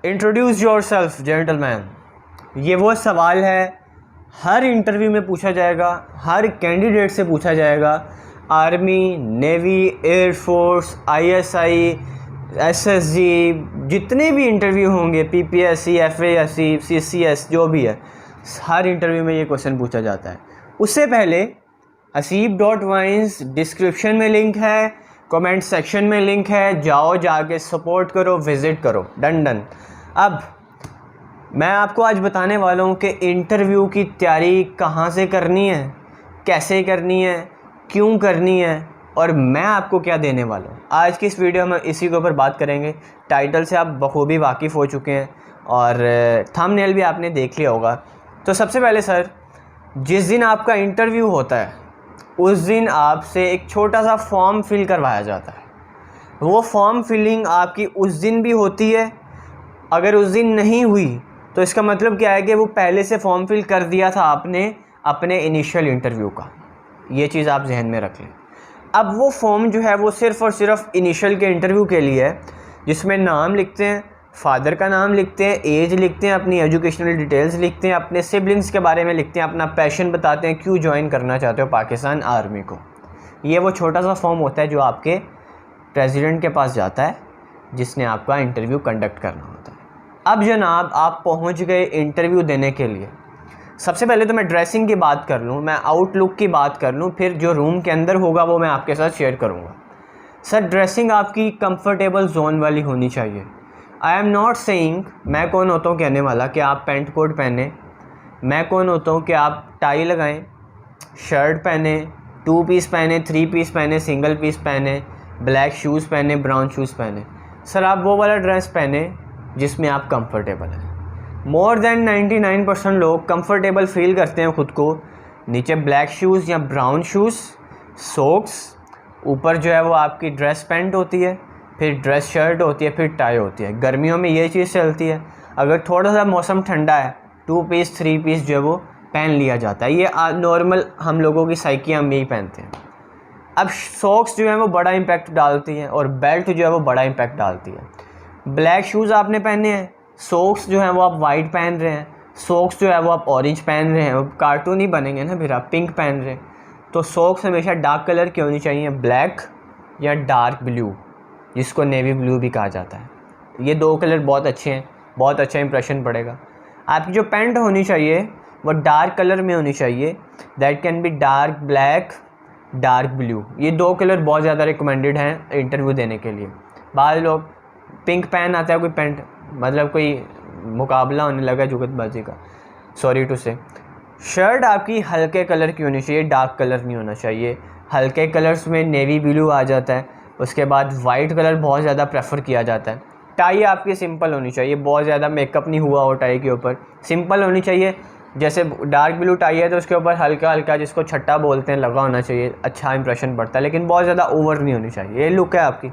Introduce yourself gentleman. ये वो सवाल है हर इंटरव्यू में पूछा जाएगा, हर कैंडिडेट से पूछा जाएगा। Army, navy, air force, ISI, SSG, जितने भी इंटरव्यू होंगे, पीपीएससी, एफएएससी, सीसीएस, जो भी है, हर इंटरव्यू में ये क्वेश्चन पूछा जाता है। उससे पहले हसीब.वाइन्स डिस्क्रिप्शन में लिंक है, कमेंट सेक्शन में लिंक है, जाओ जाके सपोर्ट करो, विज़िट करो। डन। अब मैं आपको आज बताने वाला हूँ कि इंटरव्यू की तैयारी कहाँ से करनी है, कैसे करनी है, क्यों करनी है और मैं आपको क्या देने वाला हूँ। आज की इस वीडियो में इसी के ऊपर बात करेंगे। टाइटल से आप बखूबी वाकिफ़ हो चुके हैं और थंबनेल भी आपने देख लिया होगा। तो सबसे पहले सर, जिस दिन आपका इंटरव्यू होता है उस दिन आपसे एक छोटा सा फॉर्म फिल करवाया जाता है। वो फॉर्म फिलिंग आपकी उस दिन भी होती है। अगर उस दिन नहीं हुई तो इसका मतलब क्या है कि वो पहले से फॉर्म फिल कर दिया था आपने अपने इनिशियल इंटरव्यू का। ये चीज़ आप जहन में रख लें। अब वो फॉर्म जो है वो सिर्फ़ और सिर्फ इनिशियल के इंटरव्यू के लिए है, जिसमें नाम लिखते हैं, फादर का नाम लिखते हैं, एज लिखते हैं, अपनी एजुकेशनल डिटेल्स लिखते हैं, अपने सिबलिंग्स के बारे में लिखते हैं, अपना पैशन बताते हैं, क्यों ज्वाइन करना चाहते हो पाकिस्तान आर्मी को। ये वो छोटा सा फॉर्म होता है जो आपके प्रेसिडेंट के पास जाता है, जिसने आपका इंटरव्यू कंडक्ट करना होता है। अब जनाब, आप पहुंच गए इंटरव्यू देने के लिए। सबसे पहले तो मैं ड्रेसिंग की बात कर लूँ, मैं आउटलुक की बात कर लूँ, फिर जो रूम के अंदर होगा वो मैं आपके साथ शेयर करूँगा। सर, ड्रेसिंग आपकी कंफर्टेबल जोन वाली होनी चाहिए। आई एम नॉट सेइंग, मैं कौन होता हूँ कहने वाला कि आप पेंट कोट पहने। मैं कौन होता हूँ कि आप टाई लगाएं, शर्ट पहने, 2 पीस पहने, 3 पीस पहने, सिंगल पीस पहने, ब्लैक शूज़ पहने, ब्राउन शूज़ पहने। सर, आप वो वाला ड्रेस पहने जिसमें आप कंफर्टेबल हैं। मोर देन 99% लोग कंफर्टेबल फील करते हैं ख़ुद को। नीचे ब्लैक शूज़ या ब्राउन शूज़, सोक्स, ऊपर जो है वो आपकी ड्रेस पैंट होती है, फिर ड्रेस शर्ट होती है, फिर टाई होती है। गर्मियों में ये चीज़ चलती है। अगर थोड़ा सा मौसम ठंडा है, 2 पीस 3 पीस जो है वो पहन लिया जाता है। ये नॉर्मल हम लोगों की साइकी, हम यही पहनते हैं। अब सॉक्स जो है वो बड़ा इम्पैक्ट डालती हैं और बेल्ट जो है वो बड़ा इम्पैक्ट डालती है। ब्लैक शूज़ आपने पहने हैं, सॉक्स जो हैं वो आप वाइट पहन रहे हैं, सॉक्स जो है वो आप ऑरेंज पहन रहे हैं, कार्टून ही बनेंगे ना, फिर आप पिंक पहन रहे हैं। तो सॉक्स हमेशा डार्क कलर की होनी चाहिए, ब्लैक या डार्क ब्लू, जिसको नेवी ब्लू भी कहा जाता है। ये 2 कलर बहुत अच्छे हैं, बहुत अच्छा इंप्रेशन पड़ेगा। आपकी जो पैंट होनी चाहिए वो डार्क कलर में होनी चाहिए। That can be dark black, dark blue. ये 2 कलर बहुत ज़्यादा रिकमेंडेड हैं इंटरव्यू देने के लिए। बाद लोग पिंक पहन आता है कोई पैंट, मतलब कोई मुकाबला होने लगा जुगतबाजी का, सॉरी टू से। शर्ट आपकी हल्के कलर की होनी चाहिए, डार्क कलर नहीं होना चाहिए। हल्के कलर्स में नेवी ब्लू आ जाता है, उसके बाद वाइट कलर बहुत ज़्यादा प्रेफर किया जाता है। टाई आपकी सिंपल होनी चाहिए, बहुत ज़्यादा मेकअप नहीं हुआ हो टाई के ऊपर, सिंपल होनी चाहिए। जैसे डार्क ब्लू टाई है तो उसके ऊपर हल्का हल्का, जिसको छट्टा बोलते हैं, लगा होना चाहिए, अच्छा इंप्रेशन पड़ता है, लेकिन बहुत ज़्यादा ओवर नहीं होनी चाहिए। ये लुक है आपकी।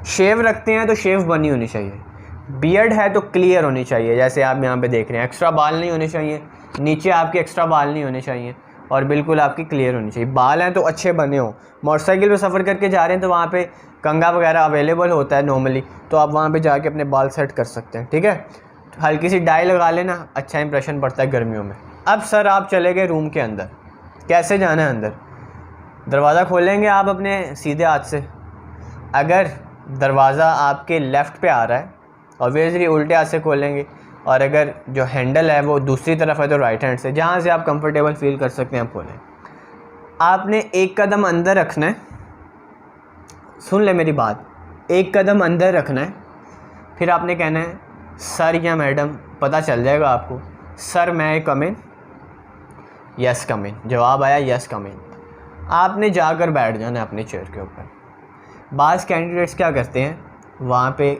शेव रखते हैं तो शेव बनी होनी चाहिए। बियर्ड है तो क्लियर होनी चाहिए, जैसे आप यहाँ पे देख रहे हैं। एक्स्ट्रा बाल नहीं होने चाहिए, नीचे आपके एक्स्ट्रा बाल नहीं होने चाहिए और बिल्कुल आपकी क्लियर होनी चाहिए। बाल हैं तो अच्छे बने हो। मोटरसाइकिल पे सफ़र करके जा रहे हैं तो वहाँ पे कंघा वगैरह अवेलेबल होता है नॉर्मली, तो आप वहाँ पे जाके अपने बाल सेट कर सकते हैं, ठीक है। हल्की सी डाई लगा लेना, अच्छा इंप्रेशन पड़ता है गर्मियों में। अब सर, आप चले गए रूम के अंदर। कैसे जाना है अंदर? दरवाज़ा खोलेंगे आप अपने सीधे हाथ से। अगर दरवाज़ा आपके लेफ़्ट पे आ रहा है ऑब्वियसली उल्टे हाथ से खोलेंगे, और अगर जो हैंडल है वो दूसरी तरफ है तो राइट हैंड से, जहाँ से आप कंफर्टेबल फील कर सकते हैं आप खोलें। आपने एक कदम अंदर रखना है, सुन ले मेरी बात, एक कदम अंदर रखना है। फिर आपने कहना है सर या मैडम, पता चल जाएगा आपको, सर मैं कम इन, यस कम इन। जवाब आया यस कम इन। आपने जाकर बैठ जाना है अपने चेयर के ऊपर। बाज़ कैंडिडेट्स क्या करते हैं, वहाँ पे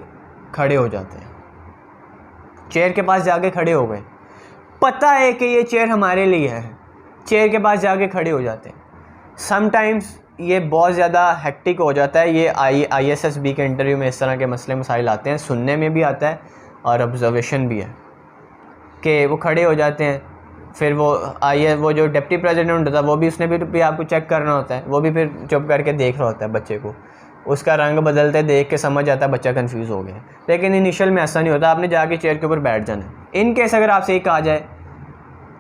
खड़े हो जाते हैं, चेयर के पास जाके खड़े हो गए, पता है कि ये चेयर हमारे लिए है, चेयर के पास जाके खड़े हो जाते हैं। समटाइम्स ये बहुत ज़्यादा हेक्टिक हो जाता है। ये ISSB के इंटरव्यू में इस तरह के मसले मसाइल आते हैं, सुनने में भी आता है और ऑब्जर्वेशन भी है कि वो खड़े हो जाते हैं। फिर वो जो डिप्टी प्रेसिडेंट होता है वो भी, उसने भी आपको चेक करना होता है, वो भी फिर चुप करके देख रहा होता है बच्चे को उसका रंग बदलते देख के समझ आता है बच्चा कंफ्यूज हो गया। लेकिन इनिशियल में ऐसा नहीं होता, आपने जाके चेयर के ऊपर बैठ जाना है। इन केस अगर आपसे ये कहा जाए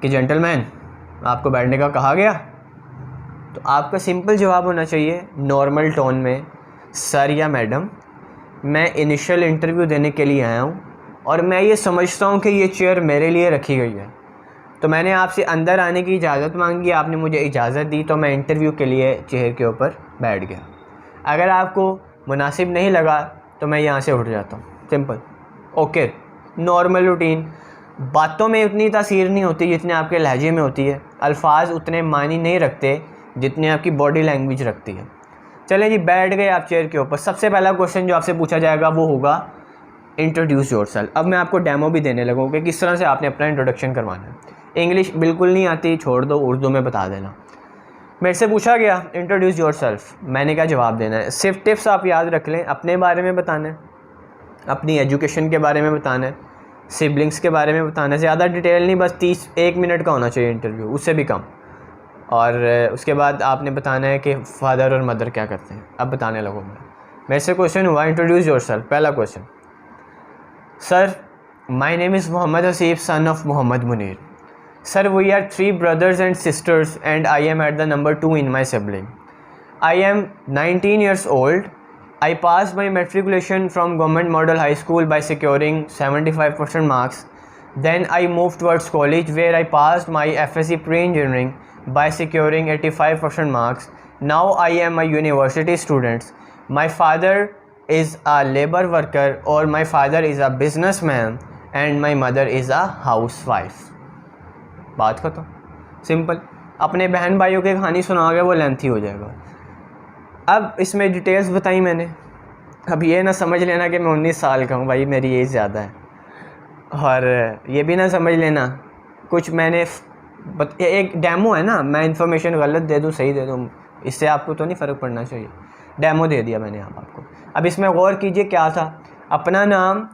कि जेंटलमैन आपको बैठने का कहा गया, तो आपका सिंपल जवाब होना चाहिए नॉर्मल टोन में, सर या मैडम मैं इनिशियल इंटरव्यू देने के लिए आया हूँ और मैं ये समझता हूँ कि ये चेयर मेरे लिए रखी गई है, तो मैंने आपसे अंदर आने की इजाज़त मांगी, आपने मुझे इजाज़त दी, तो मैं इंटरव्यू के लिए चेयर के ऊपर बैठ गया। अगर आपको मुनासिब नहीं लगा तो मैं यहाँ से उठ जाता हूँ, सिंपल। Okay, normal routine. बातों में उतनी तासीर नहीं होती जितनी आपके लहजे में होती है, अल्फाज उतने मानी नहीं रखते जितनी आपकी बॉडी लैंग्वेज रखती है। चलें जी, बैठ गए आप चेयर के ऊपर। सबसे पहला क्वेश्चन जो आपसे पूछा जाएगा वो होगा इंट्रोड्यूस योरसेल्फ। अब मैं आपको डेमो भी देने लगूँ कि किस तरह से आपने अपना इंट्रोडक्शन करवाना है। इंग्लिश बिल्कुल नहीं आती, छोड़ दो, उर्दू में बता देना। मेरे से पूछा गया इंट्रोड्यूस योरसेल्फ, मैंने क्या जवाब देना है। सिर्फ टिप्स आप याद रख लें, अपने बारे में बताना है, अपनी एजुकेशन के बारे में बताना है, सिबलिंग्स के बारे में बताना है। ज़्यादा डिटेल नहीं, बस 1 मिनट का होना चाहिए इंटरव्यू, उससे भी कम। और उसके बाद आपने बताना है कि फादर और मदर क्या करते हैं। अब बताने लगो मैं। मेरे से क्वेश्चन हुआ इंट्रोड्यूस योरसेल्फ। पहला question, sir my name is Mohammad Haseeb son of Mohammad Munir. Sir we are 3 brothers and sisters and I am at the number 2 in my sibling. I am 19 years old. I passed my matriculation from Government Model High School by securing 75% marks. Then I moved towards college where I passed my FSC Pre-Engineering by securing 85% marks. Now I am a university student. My father is a labor worker or my father is a businessman and my mother is a housewife. बात खत्म, simple. अपने बहन भाइयों की कहानी सुनाओगे वो lengthy हो जाएगा। अब इसमें डिटेल्स बताई मैंने। अब ये ना समझ लेना कि मैं 19 साल का हूँ, भाई मेरी एज ज़्यादा है। और ये भी ना समझ लेना कुछ मैंने एक डेमो है ना, मैं इन्फॉर्मेशन गलत दे दूँ सही दे दूँ, इससे आपको तो नहीं फ़र्क पड़ना चाहिए। डेमो दे दिया मैंने यहाँ आपको। अब इसमें गौर कीजिए क्या था। अपना नाम,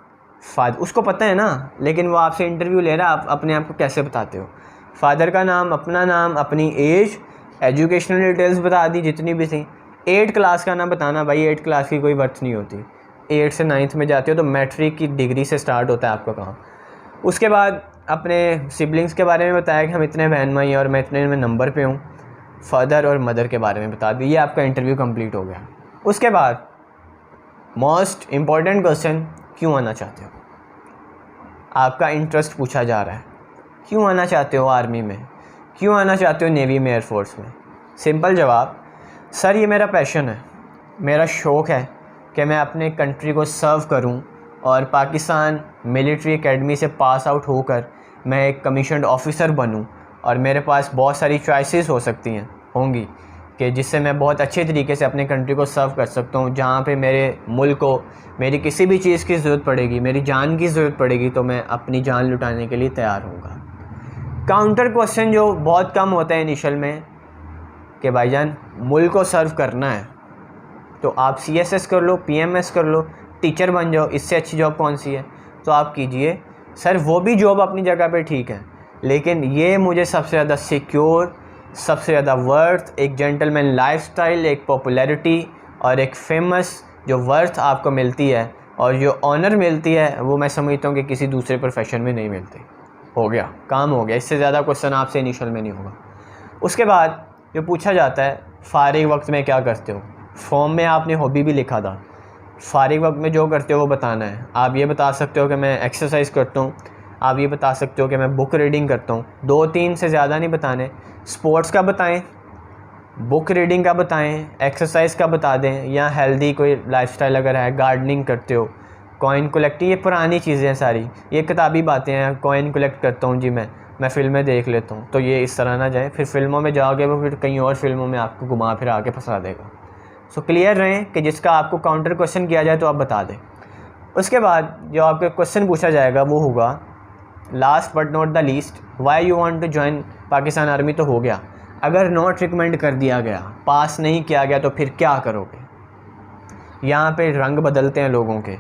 फादर, उसको पता है ना, लेकिन वो आपसे इंटरव्यू ले रहा है, आप अपने आप को कैसे बताते हो। फादर का नाम, अपना नाम, अपनी एज, एजुकेशनल डिटेल्स बता दी जितनी भी थी। 8 क्लास का ना बताना भाई, 8 क्लास की कोई वर्थ नहीं होती। 8 से 9th में जाते हो तो मैट्रिक की डिग्री से स्टार्ट होता है आपका काम। उसके बाद अपने सिबलिंग्स के बारे में बताया कि हम इतने बहन भाई हैं और मैं इतने में नंबर पे हूँ। फादर और मदर के बारे में बता दी। ये आपका इंटरव्यू कंप्लीट हो गया। उसके बाद मोस्ट इम्पॉर्टेंट क्वेश्चन, क्यों आना चाहते हो। आपका इंटरेस्ट पूछा जा रहा है, क्यों आना चाहते हो आर्मी में, क्यों आना चाहते हो नेवी में, एयरफोर्स में। सिंपल जवाब, सर ये मेरा पैशन है, मेरा शौक़ है कि मैं अपने कंट्री को सर्व करूं और पाकिस्तान मिलिट्री एकेडमी से पास आउट होकर मैं एक कमीशन्ड ऑफिसर बनूं। और मेरे पास बहुत सारी चॉइसेस हो सकती हैं होंगी कि जिससे मैं बहुत अच्छे तरीके से अपने कंट्री को सर्व कर सकता हूँ। जहाँ पे मेरे मुल्क को मेरी किसी भी चीज़ की ज़रूरत पड़ेगी, मेरी जान की ज़रूरत पड़ेगी, तो मैं अपनी जान लुटाने के लिए तैयार होऊंगा। काउंटर क्वेश्चन जो बहुत कम होता है इनिशियल में कि भाईजान मुल्क को सर्व करना है तो आप CSS कर लो, PMS कर लो, टीचर बन जाओ, इससे अच्छी जॉब कौन सी है, तो आप कीजिए। सर वो भी जॉब अपनी जगह पे ठीक है, लेकिन ये मुझे सबसे ज़्यादा सिक्योर, सबसे ज़्यादा वर्थ, एक जेंटलमैन लाइफस्टाइल, एक पॉपुलैरिटी और एक फेमस जो वर्थ आपको मिलती है और जो ऑनर मिलती है, वो मैं समझता हूँ कि किसी दूसरे प्रोफेशन में नहीं मिलती। हो गया, काम हो गया। इससे ज़्यादा क्वेश्चन आपसे इनिशियल में नहीं होगा। उसके बाद जो पूछा जाता है, फ़ारिग वक्त में क्या करते हो। फॉर्म में आपने हॉबी भी लिखा था, फ़ारिग वक्त में जो करते हो वो बताना है। आप ये बता सकते हो कि मैं एक्सरसाइज करता हूँ, आप ये बता सकते हो कि मैं बुक रीडिंग करता हूँ। 2-3 से ज़्यादा नहीं बताने। स्पोर्ट्स का बताएं, बुक रीडिंग का बताएं, एक्सरसाइज का बता दें, या हेल्दी कोई लाइफस्टाइल अगर है, गार्डनिंग करते हो, कॉइन कलेक्टिंग, ये पुरानी चीज़ें हैं सारी, ये किताबी बातें हैं। कॉइन कलेक्ट करता हूँ जी मैं फ़िल्में देख लेता हूँ, तो ये इस तरह ना जाए, फिर फिल्मों में जाओगे वो फिर कहीं और फिल्मों में आपको घुमा फिर आके फंसा देगा। सो क्लियर रहें कि जिसका आपको काउंटर क्वेश्चन किया जाए तो आप बता दें। उसके बाद जो आपके क्वेश्चन पूछा जाएगा वो होगा last but not the least, why you want to join Pakistan army. तो हो गया। अगर नॉट रिकमेंड कर दिया गया, पास नहीं किया गया, तो फिर क्या करोगे। यहाँ पे रंग बदलते हैं लोगों के।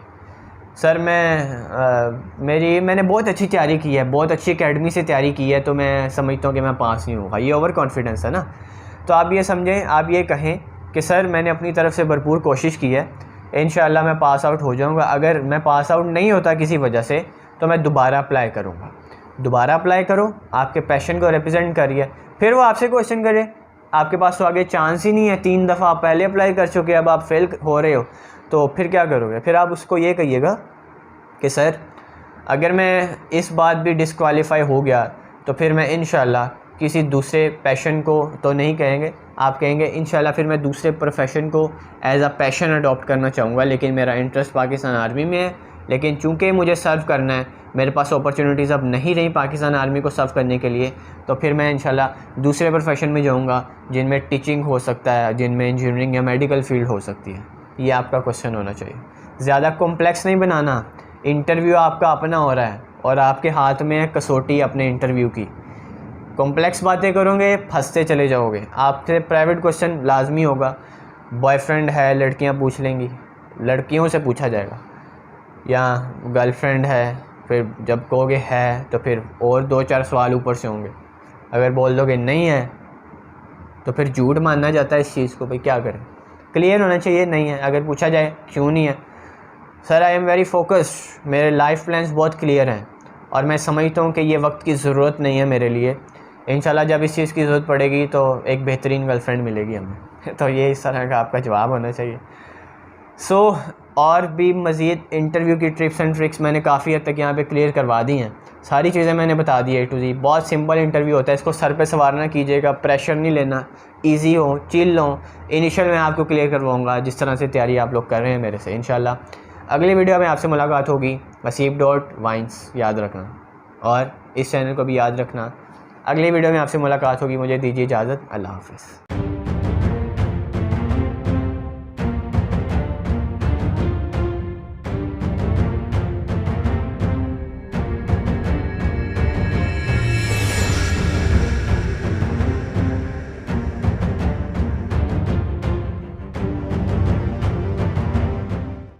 सर मैंने बहुत अच्छी तैयारी की है, बहुत अच्छी एकेडमी से तैयारी की है, तो मैं समझता हूँ कि मैं पास नहीं होगा। ये ओवर कॉन्फिडेंस है ना। तो आप ये समझें, आप ये कहें कि सर मैंने अपनी तरफ से भरपूर कोशिश की है, इंशाल्लाह मैं पास आउट हो जाऊंगा। अगर मैं पास आउट नहीं होता किसी वजह से तो मैं दोबारा अप्लाई करूंगा। दोबारा अप्लाई करो, आपके पैशन को रिप्रेजेंट करिए, फिर वो आपसे क्वेश्चन करे। आपके पास तो आगे चांस ही नहीं है, 3 दफ़ा आप पहले अप्लाई कर चुके, अब आप फेल हो रहे हो, तो फिर क्या करोगे? फिर आप उसको ये कहिएगा कि सर अगर मैं इस बात भी डिस्क्वालीफाई हो गया तो फिर मैं इंशाल्लाह किसी दूसरे पैशन को तो नहीं कहेंगे, आप कहेंगे इंशाल्लाह फिर मैं दूसरे प्रोफेशन को एज अ पैशन अडॉप्ट करना चाहूँगा, लेकिन मेरा इंटरेस्ट पाकिस्तान आर्मी में है, लेकिन चूँकि मुझे सर्व करना है, मेरे पास अपॉर्चुनिटीज़ अब नहीं रही पाकिस्तान आर्मी को सर्व करने के लिए, तो फिर मैं इंशाल्लाह दूसरे प्रोफेशन में जाऊँगा जिनमें टीचिंग हो सकता है, जिनमें इंजीनियरिंग या मेडिकल फील्ड हो सकती है। ये आपका क्वेश्चन होना चाहिए। ज़्यादा कॉम्प्लेक्स नहीं बनाना। इंटरव्यू आपका अपना हो रहा है और आपके हाथ में है कसौटी अपने इंटरव्यू की। कॉम्प्लेक्स बातें करोगे फंसते चले जाओगे। आपसे प्राइवेट क्वेश्चन लाजमी होगा। बॉयफ्रेंड है, लड़कियां पूछ लेंगी, लड़कियों से पूछा जाएगा, या गर्लफ्रेंड है, फिर जब कहोगे है तो फिर और 2-4 सवाल ऊपर से होंगे। अगर बोल दोगे नहीं है तो फिर झूठ मानना जाता है इस चीज़ को, भाई क्या करें। क्लियर होना चाहिए नहीं है। अगर पूछा जाए क्यों नहीं है, sir I am very focused, मेरे लाइफ प्लान्स बहुत क्लियर हैं और मैं समझता हूँ कि ये वक्त की ज़रूरत नहीं है मेरे लिए, इंशाल्लाह जब इस चीज़ की ज़रूरत पड़ेगी तो एक बेहतरीन गर्लफ्रेंड मिलेगी हमें। तो ये इस तरह का आपका जवाब होना चाहिए। और भी मज़ीद इंटरव्यू की टिप्स एंड ट्रिक्स मैंने काफ़ी हद तक यहाँ पे क्लियर करवा दी हैं। सारी चीज़ें मैंने बता दी A to Z। बहुत सिंपल इंटरव्यू होता है, इसको सर पे सवार ना कीजिएगा, प्रेशर नहीं लेना, इजी हो, चिल हो। इनिशियल मैं आपको क्लियर करवाऊँगा जिस तरह से तैयारी आप लोग कर रहे हैं मेरे से। इंशाल्लाह अगली वीडियो में आपसे मुलाकात होगी। वसीफ़.वाइन्स याद रखना, और इस चैनल को भी याद रखना। अगली वीडियो में आपसे मुलाकात होगी। मुझे दीजिए इजाज़त। अल्लाह हाफ़िज़।